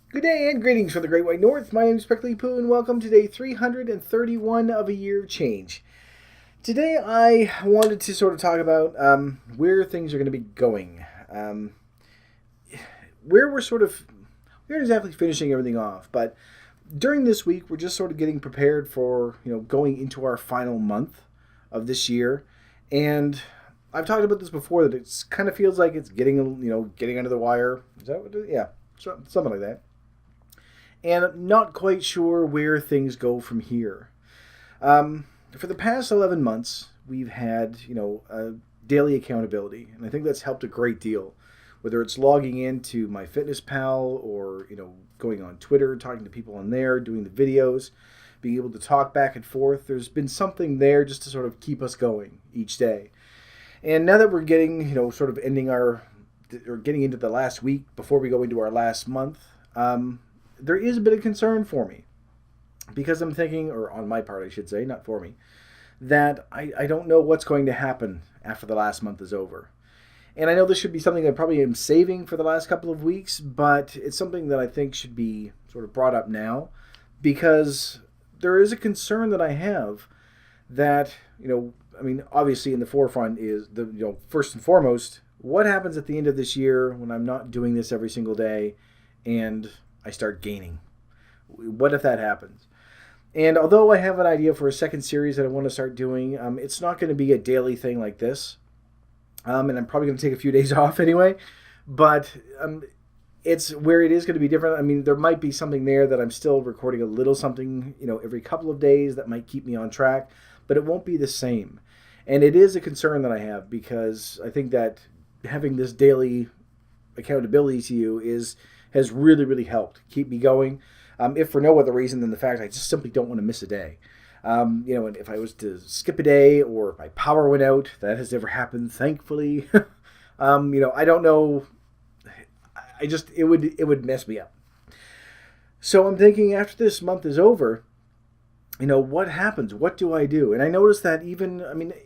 Good day and greetings from the Great White North. My name is Prickly Poo and welcome to day 331 of a year of change. Today I wanted to sort of talk about where things are going to be going. Where we aren't exactly finishing everything off, but during this week we're just sort of getting prepared for, going into our final month of this year. And I've talked about this before that it kind of feels like it's getting under the wire. Is that what it is? Yeah, something like that, and I'm not quite sure where things go from here. For the past 11 months, we've had, a daily accountability, and I think that's helped a great deal. Whether it's logging into MyFitnessPal or, going on Twitter, talking to people on there, doing the videos, being able to talk back and forth, there's been something there just to sort of keep us going each day. And now that we're getting, sort of ending our, or getting into the last week before we go into our last month, there is a bit of concern for me because I'm thinking, or on my part, I should say, not for me, that I don't know what's going to happen after the last month is over. And I know this should be something I probably am saving for the last couple of weeks, but it's something that I think should be sort of brought up now because there is a concern that I have that, obviously in the forefront is first and foremost, what happens at the end of this year when I'm not doing this every single day and I start gaining? What if that happens? And although I have an idea for a second series that I want to start doing, it's not going to be a daily thing like this. And I'm probably going to take a few days off anyway. But it's where it is going to be different. I mean, there might be something there that I'm still recording a little something, every couple of days that might keep me on track. But it won't be the same. And it is a concern that I have because I think that having this daily accountability to you has really, really helped keep me going. If for no other reason than the fact I just simply don't want to miss a day. And if I was to skip a day or if my power went out, that has never happened, thankfully. I don't know. It would mess me up. So I'm thinking after this month is over, what happens? What do I do? And I noticed that even,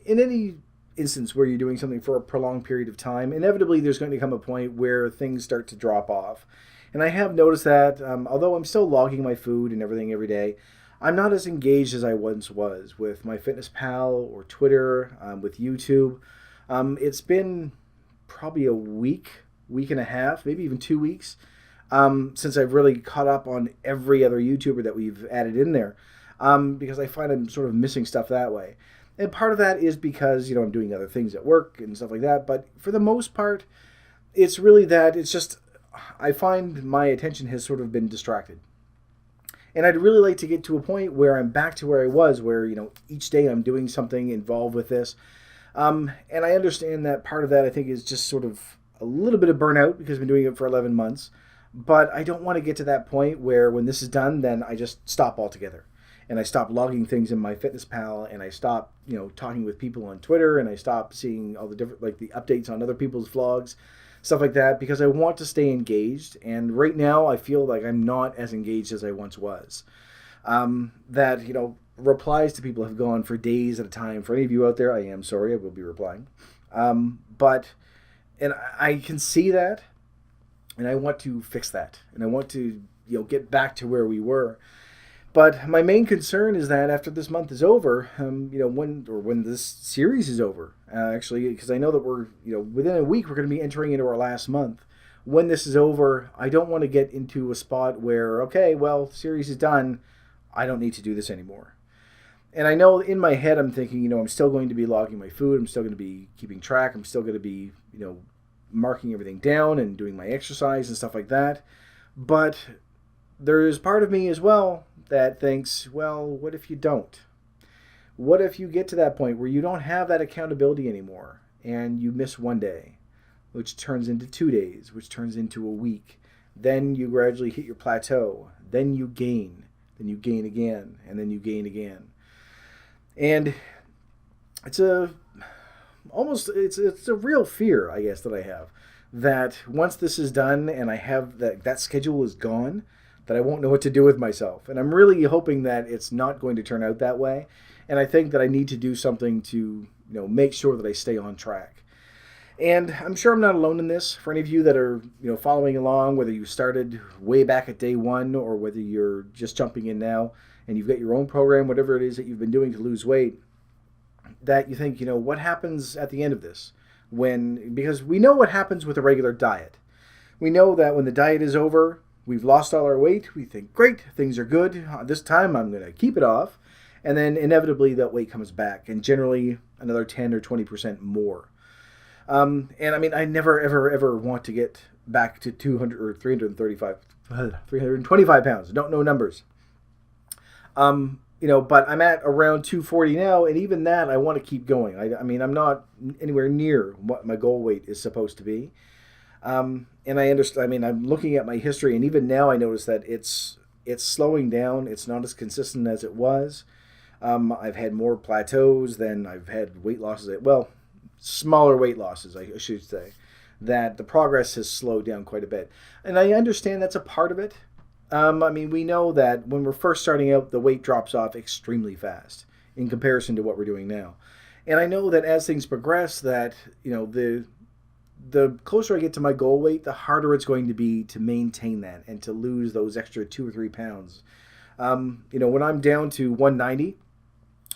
in any instance where you're doing something for a prolonged period of time, inevitably there's going to come a point where things start to drop off. And I have noticed that although I'm still logging my food and everything every day, I'm not as engaged as I once was with MyFitnessPal or Twitter, with YouTube. It's been probably a week and a half, maybe even 2 weeks, since I've really caught up on every other YouTuber that we've added in there, because I find I'm sort of missing stuff that way. And part of that is because, I'm doing other things at work and stuff like that. But for the most part, it's really that it's just I find my attention has sort of been distracted. And I'd really like to get to a point where I'm back to where I was, where, each day I'm doing something involved with this. And I understand that part of that, I think, is just sort of a little bit of burnout because I've been doing it for 11 months. But I don't want to get to that point where when this is done, then I just stop altogether. And I stop logging things in MyFitnessPal, and I stop, talking with people on Twitter, and I stop seeing all the different, like the updates on other people's vlogs, stuff like that, because I want to stay engaged. And right now, I feel like I'm not as engaged as I once was. Replies to people have gone for days at a time. For any of you out there, I am sorry, I will be replying. And I can see that, and I want to fix that, and I want to, get back to where we were. But my main concern is that after this month is over, when this series is over, actually, because I know that we're, within a week we're going to be entering into our last month. When this is over, I don't want to get into a spot where, okay, well, series is done, I don't need to do this anymore. And I know in my head I'm thinking, I'm still going to be logging my food, I'm still going to be keeping track, I'm still going to be, marking everything down and doing my exercise and stuff like that. But there's part of me as well that thinks, well, what if you don't? What if you get to that point where you don't have that accountability anymore and you miss one day, which turns into 2 days, which turns into a week? Then you gradually hit your plateau. Then you gain. Then you gain again. And then you gain again. And it's a real fear, I guess, that I have. That once this is done and I have that schedule is gone, that I won't know what to do with myself. And I'm really hoping that it's not going to turn out that way. And I think that I need to do something to, make sure that I stay on track. And I'm sure I'm not alone in this. For any of you that are, following along, whether you started way back at day one or whether you're just jumping in now and you've got your own program, whatever it is that you've been doing to lose weight, that you think, what happens at the end of this? Because we know what happens with a regular diet. We know that when the diet is over, we've lost all our weight. We think, great, things are good. This time I'm going to keep it off. And then inevitably that weight comes back, and generally another 10 or 20% more. And I mean, I never, ever, ever want to get back to 200 or 325 pounds. I don't know numbers. But I'm at around 240 now, and even that, I want to keep going. I mean, I'm not anywhere near what my goal weight is supposed to be. And I understand. I mean, I'm looking at my history, and even now, I notice that it's slowing down. It's not as consistent as it was. I've had more plateaus than I've had weight losses. Well, smaller weight losses, I should say. That the progress has slowed down quite a bit, and I understand that's a part of it. I mean, we know that when we're first starting out, the weight drops off extremely fast in comparison to what we're doing now. And I know that as things progress, that the closer I get to my goal weight, the harder it's going to be to maintain that and to lose those extra 2 or 3 pounds. When I'm down to 190,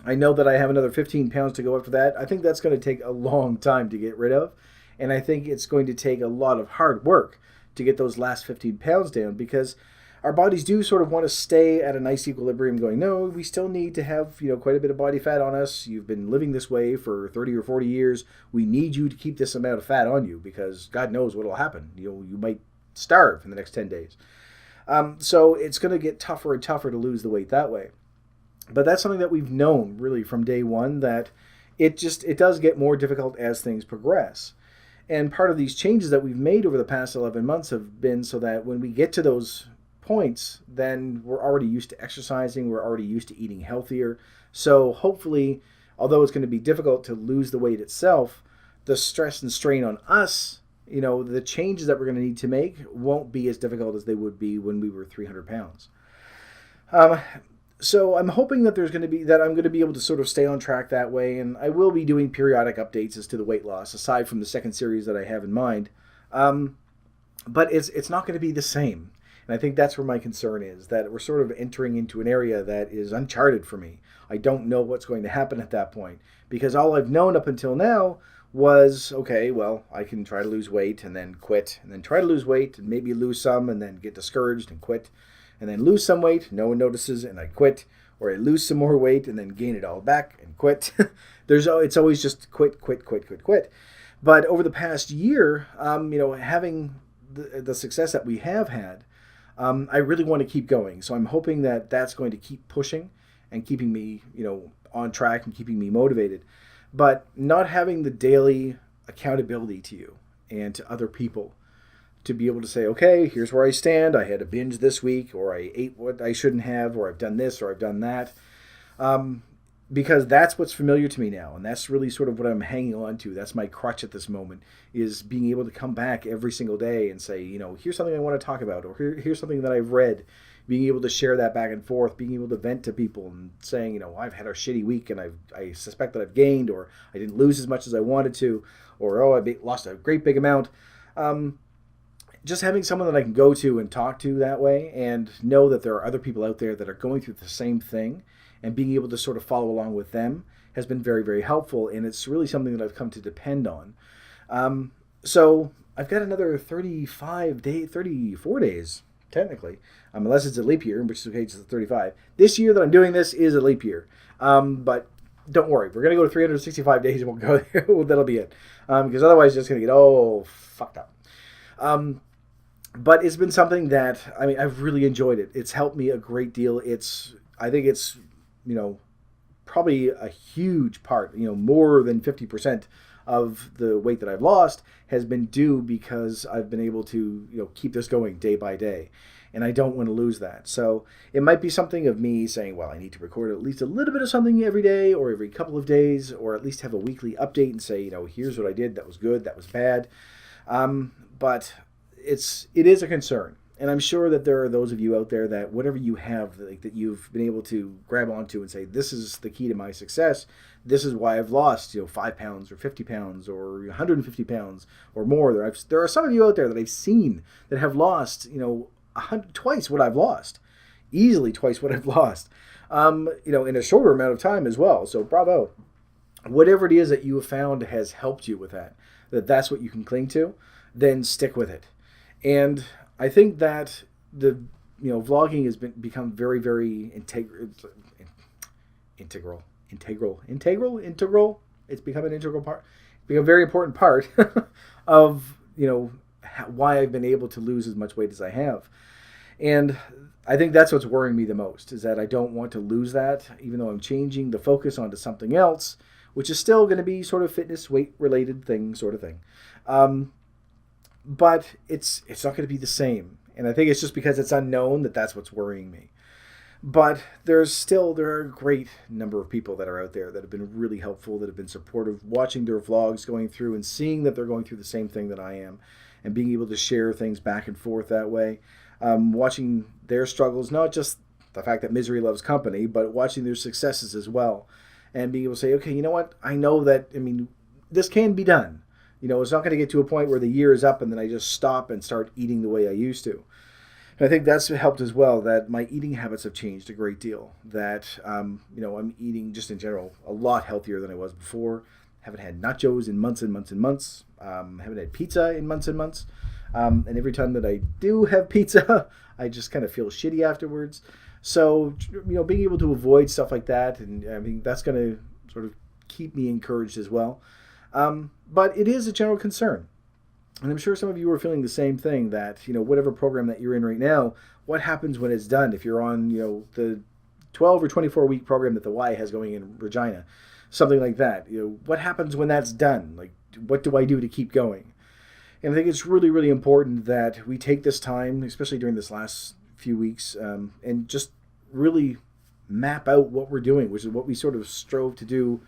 I know that I have another 15 pounds to go after that. I think that's going to take a long time to get rid of. And I think it's going to take a lot of hard work to get those last 15 pounds down, because our bodies do sort of want to stay at a nice equilibrium going, no, we still need to have, quite a bit of body fat on us. You've been living this way for 30 or 40 years. We need you to keep this amount of fat on you, because God knows what will happen. You might starve in the next 10 days. So it's going to get tougher and tougher to lose the weight that way. But that's something that we've known really from day one, that it does get more difficult as things progress. And part of these changes that we've made over the past 11 months have been so that when we get to those points, then we're already used to exercising, we're already used to eating healthier. So hopefully, although it's going to be difficult to lose the weight itself, the stress and strain on us, the changes that we're going to need to make won't be as difficult as they would be when we were 300 pounds. So I'm hoping that I'm going to be able to sort of stay on track that way, and I will be doing periodic updates as to the weight loss, aside from the second series that I have in mind. But it's not going to be the same. And I think that's where my concern is, that we're sort of entering into an area that is uncharted for me. I don't know what's going to happen at that point, because all I've known up until now was, okay, well, I can try to lose weight and then quit, and then try to lose weight and maybe lose some and then get discouraged and quit, and then lose some weight, no one notices, and I quit, or I lose some more weight and then gain it all back and quit. It's always just quit. But over the past year, having the success that we have had, I really want to keep going. So I'm hoping that that's going to keep pushing and keeping me, on track and keeping me motivated. But not having the daily accountability to you and to other people to be able to say, okay, here's where I stand. I had a binge this week, or I ate what I shouldn't have, or I've done this, or I've done that. Because that's what's familiar to me now. And that's really sort of what I'm hanging on to. That's my crutch at this moment, is being able to come back every single day and say, here's something I want to talk about, or here's something that I've read. Being able to share that back and forth, being able to vent to people and saying, I've had a shitty week and I suspect that I've gained, or I didn't lose as much as I wanted to, or, I lost a great big amount. Just having someone that I can go to and talk to that way, and know that there are other people out there that are going through the same thing, and being able to sort of follow along with them has been very, very helpful. And it's really something that I've come to depend on. So I've got another 34 days, technically, unless it's a leap year, in which case it's 35. This year that I'm doing this is a leap year. But don't worry, we're going to go to 365 days and we'll go there. That'll be it. Because otherwise it's just going to get all fucked up. But it's been something that, I've really enjoyed it. It's helped me a great deal. I think it's, probably a huge part, more than 50% of the weight that I've lost has been due because I've been able to, keep this going day by day. And I don't want to lose that. So it might be something of me saying, well, I need to record at least a little bit of something every day or every couple of days, or at least have a weekly update and say, here's what I did. That was good. That was bad. But it is a concern. And I'm sure that there are those of you out there that whatever you have, like, that you've been able to grab onto and say, this is the key to my success. This is why I've lost, 5 pounds or 50 pounds or 150 pounds or more. There are some of you out there that I've seen that have lost, twice what I've lost, easily twice what I've lost, in a shorter amount of time as well. So bravo. Whatever it is that you have found has helped you with that's what you can cling to, then stick with it. And I think that the vlogging has become very, very integral. It's become an integral part. It's become a very important part of why I've been able to lose as much weight as I have. And I think that's what's worrying me the most, is that I don't want to lose that, even though I'm changing the focus onto something else, which is still going to be sort of fitness, weight related thing, sort of thing. But it's not going to be the same. And I think it's just because it's unknown that's what's worrying me. But there are a great number of people that are out there that have been really helpful, that have been supportive, watching their vlogs going through and seeing that they're going through the same thing that I am, and being able to share things back and forth that way. Watching their struggles, not just the fact that misery loves company, but watching their successes as well. And being able to say, okay, you know what? I know that, this can be done. It's not going to get to a point where the year is up and then I just stop and start eating the way I used to. And I think that's helped as well, that my eating habits have changed a great deal. That, I'm eating just in general a lot healthier than I was before. Haven't had nachos in months and months and months. Haven't had pizza in months and months. And every time that I do have pizza, I just kind of feel shitty afterwards. So, being able to avoid stuff like that, and that's going to sort of keep me encouraged as well. But it is a general concern. And I'm sure some of you are feeling the same thing, that, whatever program that you're in right now, what happens when it's done? If you're on, the 12 or 24 week program that the Y has going in Regina, something like that, what happens when that's done? Like, what do I do to keep going? And I think it's really, really important that we take this time, especially during this last few weeks, and just really map out what we're doing, which is what we sort of strived to do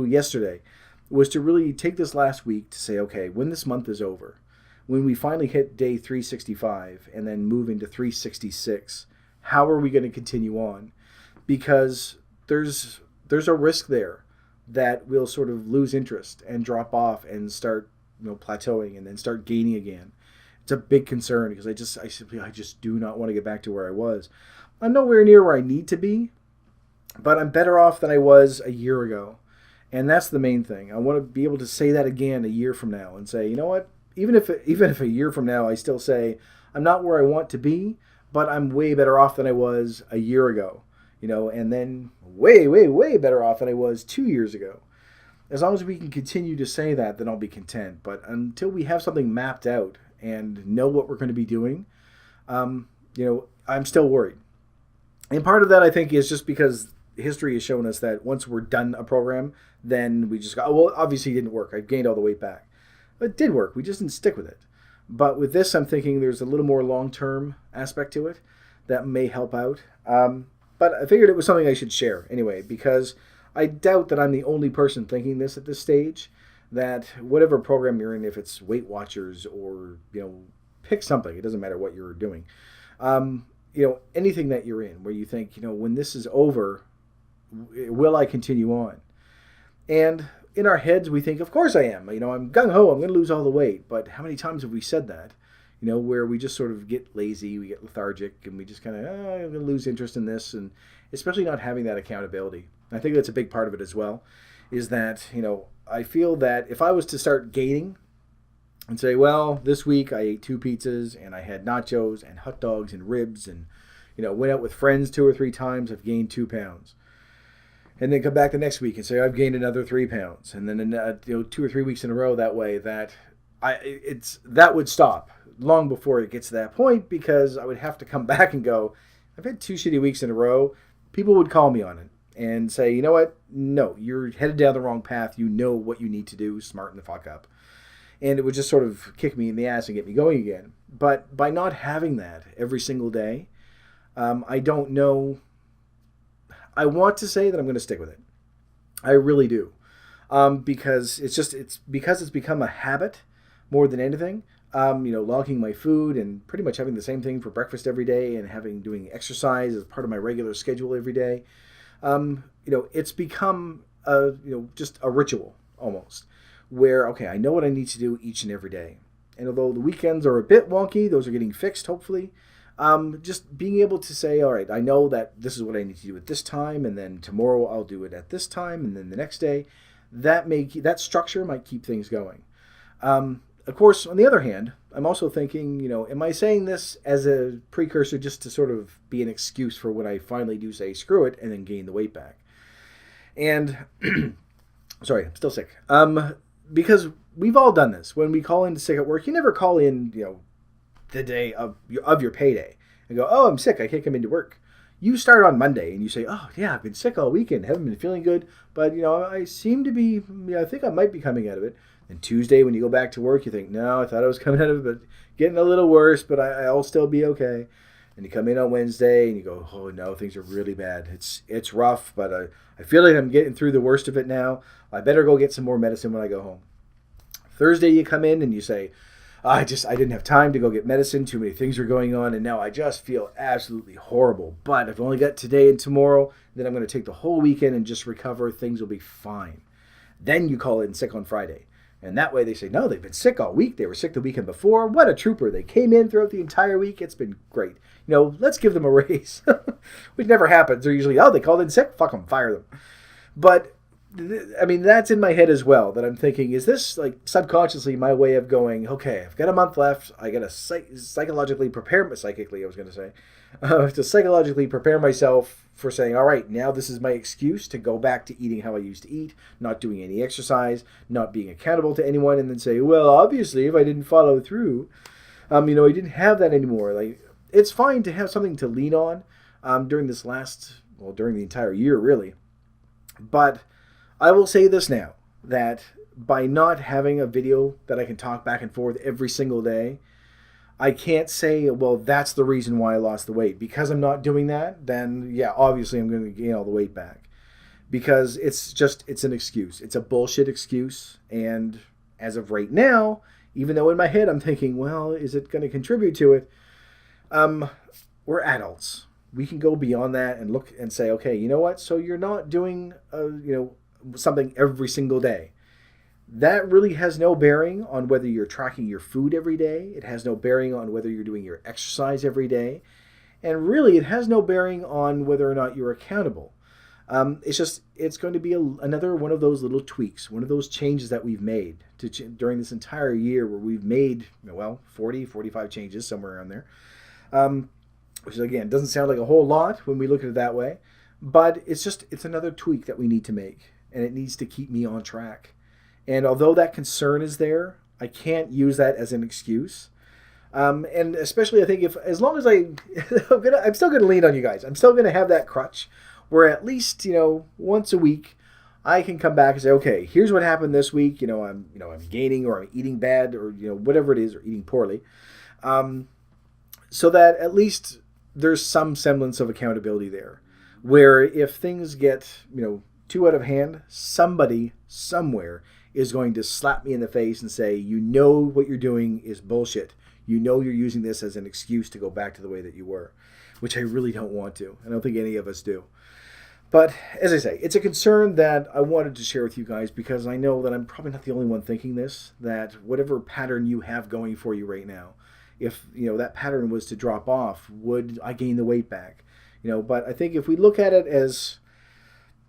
yesterday, was to really take this last week to say, okay, when this month is over, when we finally hit day 365 and then move into 366, how are we going to continue on? Because there's a risk there that we'll sort of lose interest and drop off and start plateauing and then start gaining again. It's a big concern, because I just do not want to get back to where I was. I'm nowhere near where I need to be, but I'm better off than I was a year ago. And that's the main thing. I want to be able to say that again a year from now and say, you know what? Even if a year from now I still say I'm not where I want to be, but I'm way better off than I was a year ago, and then way, way, way better off than I was 2 years ago. As long as we can continue to say that, then I'll be content. But until we have something mapped out and know what we're going to be doing, I'm still worried. And part of that, I think, is just because history has shown us that once we're done a program, then we just go, well, obviously it didn't work. I gained all the weight back. But it did work. We just didn't stick with it. But with this, I'm thinking there's a little more long-term aspect to it that may help out. But I figured it was something I should share anyway, because I doubt that I'm the only person thinking this at this stage, that whatever program you're in, if it's Weight Watchers or, pick something, it doesn't matter what you're doing. Anything that you're in where you think, when this is over, will I continue on? And in our heads, we think, of course I am. I'm gung-ho, I'm going to lose all the weight. But how many times have we said that? Where we just sort of get lazy, we get lethargic, and we just kind of, I'm going to lose interest in this. And especially not having that accountability. I think that's a big part of it as well, is that, I feel that if I was to start gaining and say, well, this week I ate 2 pizzas and I had nachos and hot dogs and ribs and, went out with friends 2 or 3 times, I've gained 2 pounds. And then come back the next week and say, I've gained another 3 pounds. And then, 2 or 3 weeks in a row that way, that would stop long before it gets to that point, because I would have to come back and go, I've had 2 shitty weeks in a row. People would call me on it and say, you know what? No, you're headed down the wrong path. You know what you need to do. Smarten the fuck up. And it would just sort of kick me in the ass and get me going again. But by not having that every single day, I don't know. I want to say that I'm going to stick with it. I really do. Because it's become a habit more than anything. logging my food and pretty much having the same thing for breakfast every day and doing exercise as part of my regular schedule every day. It's become just a ritual almost where, okay, I know what I need to do each and every day. And although the weekends are a bit wonky, those are getting fixed, hopefully. Just being able to say, all right, I know that this is what I need to do at this time, and then tomorrow I'll do it at this time, and then the next day. That structure might keep things going. Of course, on the other hand, I'm also thinking, am I saying this as a precursor just to sort of be an excuse for when I finally do say screw it and then gain the weight back? And sorry, I'm still sick. Because we've all done this. When we call in sick at work, you never call in, the day of your payday and go, oh, I'm sick, I can't come into work. You start on Monday and you say, oh yeah, I've been sick all weekend, haven't been feeling good, but I seem to be, I think I might be coming out of it. And Tuesday when you go back to work, you think, no, I thought I was coming out of it, but getting a little worse, but I'll still be okay. And you come in on Wednesday and you go, oh no, things are really bad. It's rough, but I feel like I'm getting through the worst of it now. I better go get some more medicine when I go home. Thursday you come in and you say, I didn't have time to go get medicine. Too many things were going on, and now I just feel absolutely horrible. But I've only got today and tomorrow. Then I'm going to take the whole weekend and just recover. Things will be fine. Then you call in sick on Friday. And that way they say, no, they've been sick all week. They were sick the weekend before. What a trooper. They came in throughout the entire week. It's been great. Let's give them a raise. Which never happens. They're usually, they called in sick. Fuck them. Fire them. But that's in my head as well, that I'm thinking, is this like subconsciously my way of going, okay, I've got a month left. I got to psychologically prepare myself for saying, all right, now this is my excuse to go back to eating how I used to eat, not doing any exercise, not being accountable to anyone, and then say, well, obviously, if I didn't follow through, I didn't have that anymore. Like, it's fine to have something to lean on during the entire year, really. But I will say this now, that by not having a video that I can talk back and forth every single day, I can't say, well, that's the reason why I lost the weight. Because I'm not doing that, then, yeah, obviously I'm going to gain all the weight back. Because it's an excuse. It's a bullshit excuse. And as of right now, even though in my head I'm thinking, well, is it going to contribute to it? We're adults. We can go beyond that and look and say, okay, you know what? So you're not doing, something every single day. That really has no bearing on whether you're tracking your food every day. It has no bearing on whether you're doing your exercise every day. And really, it has no bearing on whether or not you're accountable. It's going to be another one of those little tweaks, one of those changes that we've made during this entire year, where we've made, 40, 45 changes, somewhere around there. Which, again, doesn't sound like a whole lot when we look at it that way. But it's another tweak that we need to make, and it needs to keep me on track. And although that concern is there, I can't use that as an excuse. And especially, I think, as long as I'm still going to lean on you guys. I'm still going to have that crutch where at least, once a week, I can come back and say, okay, here's what happened this week. I'm gaining, or I'm eating bad, or, whatever it is, or eating poorly. So that at least there's some semblance of accountability there. Where if things get, too out of hand, somebody somewhere is going to slap me in the face and say, what you're doing is bullshit. You're using this as an excuse to go back to the way that you were, which I really don't want to. I don't think any of us do. But as I say, it's a concern that I wanted to share with you guys, because I know that I'm probably not the only one thinking this, that whatever pattern you have going for you right now, if that pattern was to drop off, would I gain the weight back? But I think if we look at it as,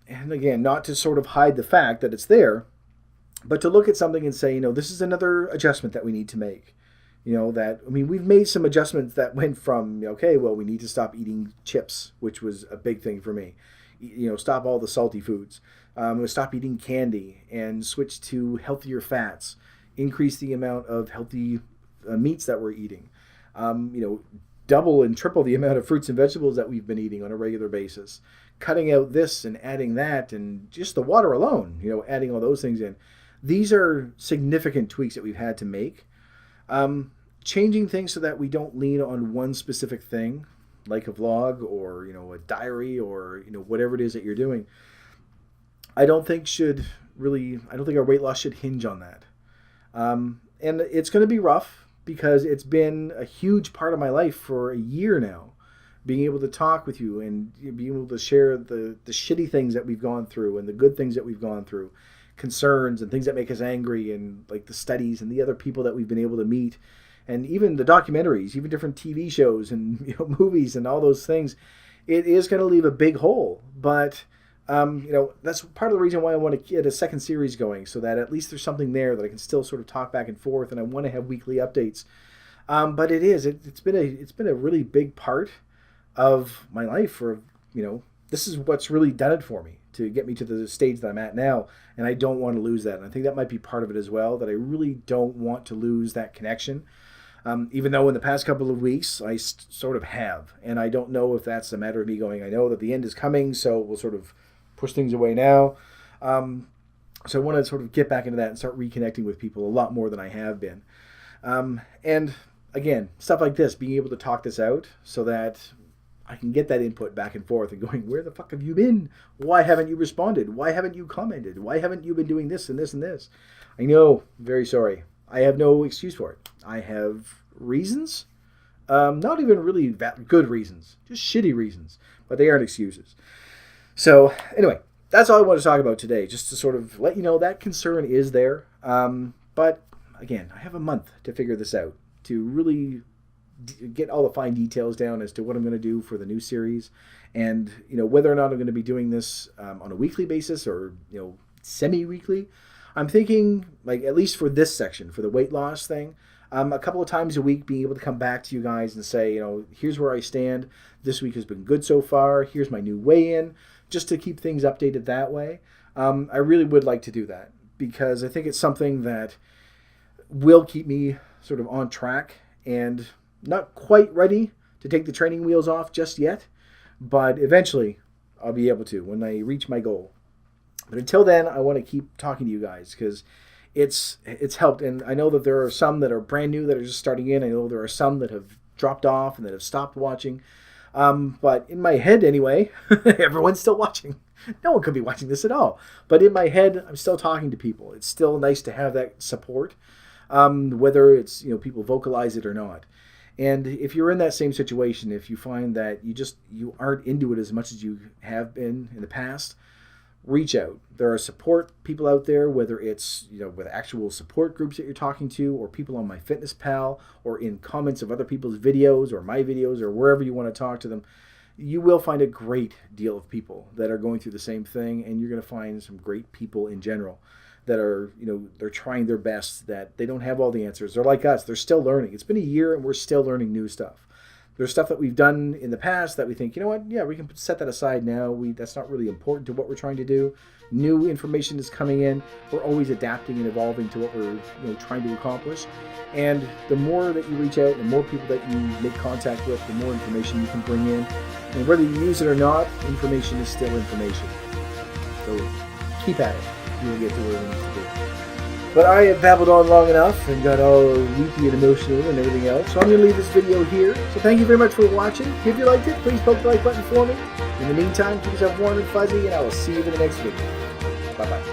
and again, not to sort of hide the fact that it's there, but to look at something and say, this is another adjustment that we need to make. We've made some adjustments that went from, we need to stop eating chips, which was a big thing for me. Stop all the salty foods. Stop eating candy and switch to healthier fats. Increase the amount of healthy meats that we're eating. Double and triple the amount of fruits and vegetables that we've been eating on a regular basis. Cutting out this and adding that, and just the water alone, adding all those things in. These are significant tweaks that we've had to make. Changing things so that we don't lean on one specific thing, like a vlog or, a diary or, whatever it is that you're doing. I don't think our weight loss should hinge on that. And it's going to be rough, because it's been a huge part of my life for a year now. Being able to talk with you and being able to share the shitty things that we've gone through and the good things that we've gone through, concerns and things that make us angry, and like the studies and the other people that we've been able to meet, and even the documentaries, even different TV shows and movies and all those things. It is going to leave a big hole, but that's part of the reason why I want to get a second series going, so that at least there's something there that I can still sort of talk back and forth, and I want to have weekly updates. But it's been a really big part of my life for, this is what's really done it for me to get me to the stage that I'm at now, and I don't want to lose that. And I think that might be part of it as well, that I really don't want to lose that connection. Even though in the past couple of weeks I sort of have, and I don't know if that's a matter of me going, I know that the end is coming, so we'll sort of push things away now. So I want to sort of get back into that and start reconnecting with people a lot more than I have been. And again, stuff like this, being able to talk this out so that I can get that input back and forth and going, where the fuck have you been? Why haven't you responded? Why haven't you commented? Why haven't you been doing this and this and this? I know, very sorry. I have no excuse for it. I have reasons, not even really good reasons, just shitty reasons, but they aren't excuses. So anyway, that's all I want to talk about today, just to sort of let you know that concern is there. But again, I have a month to figure this out, to really get all the fine details down as to what I'm going to do for the new series, and whether or not I'm going to be doing this on a weekly basis or semi-weekly. I'm thinking, like, at least for this section, for the weight loss thing, a couple of times a week being able to come back to you guys and say, here's where I stand. This week has been good so far. Here's my new weigh-in, just to keep things updated that way. I really would like to do that, because I think it's something that will keep me sort of on track, and not quite ready to take the training wheels off just yet, but eventually I'll be able to when I reach my goal. But until then, I want to keep talking to you guys, because it's helped. And I know that there are some that are brand new that are just starting in. I know there are some that have dropped off and that have stopped watching. But in my head anyway, everyone's still watching. No one could be watching this at all. But in my head, I'm still talking to people. It's still nice to have that support, whether it's people vocalize it or not. And if you're in that same situation, if you find that you aren't into it as much as you have been in the past, reach out. There are support people out there, whether it's with actual support groups that you're talking to, or people on MyFitnessPal, or in comments of other people's videos or my videos, or wherever you want to talk to them. You will find a great deal of people that are going through the same thing, and you're going to find some great people in general that are, they're trying their best, that they don't have all the answers. They're like us. They're still learning. It's been a year and we're still learning new stuff. There's stuff that we've done in the past that we think, yeah, we can set that aside now. That's not really important to what we're trying to do. New information is coming in. We're always adapting and evolving to what we're trying to accomplish. And the more that you reach out, the more people that you make contact with, the more information you can bring in. And whether you use it or not, information is still information. So keep at it. You'll get to where it needs to be. But I have babbled on long enough and got all weepy and emotional and everything else, so I'm going to leave this video here. So thank you very much for watching. If you liked it, please poke the like button for me. In the meantime, keep yourself warm and fuzzy, and I will see you in the next video. Bye-bye.